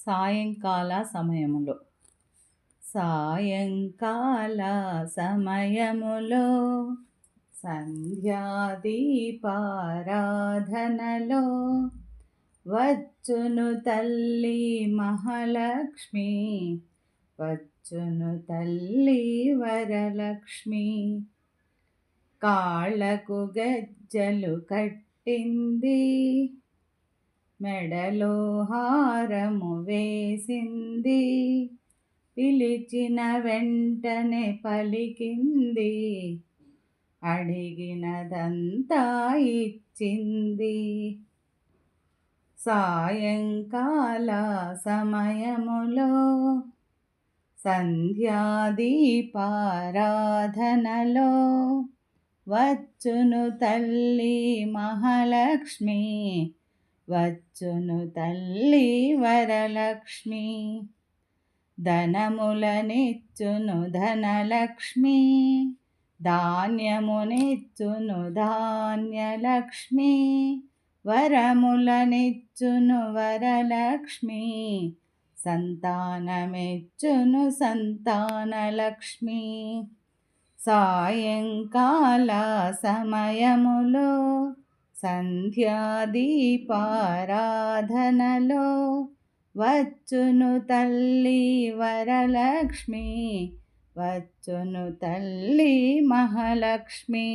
సాయంకాల సమయములో సాయంకాల సమయములో సంధ్యాదీపారాధనలో వచ్చును తల్లి మహాలక్ష్మి, వచ్చును తల్లి వరలక్ష్మి. కాళ్ళకు గజ్జలు కట్టింది, మెడలో హారము వేసింది, పిలిచిన వెంటనే పలికింది, అడిగినదంతా ఇచ్చింది. సాయంకాల సమయములో సంధ్యాదీపారాధనలో వచ్చును తల్లి మహాలక్ష్మి, వచ్చును తల్లి వరలక్ష్మి. ధనములనిచ్చును ధనలక్ష్మి, ధాన్యమునిచ్చును ధాన్యలక్ష్మి, వరములనిచ్చును వరలక్ష్మి, సంతానమిచ్చును సంతానలక్ష్మి. సాయంకాల సమయములో సంధ్యాదీపారాధనలో వచ్చును తల్లి వరలక్ష్మి, వచ్చును తల్లి మహాలక్ష్మి.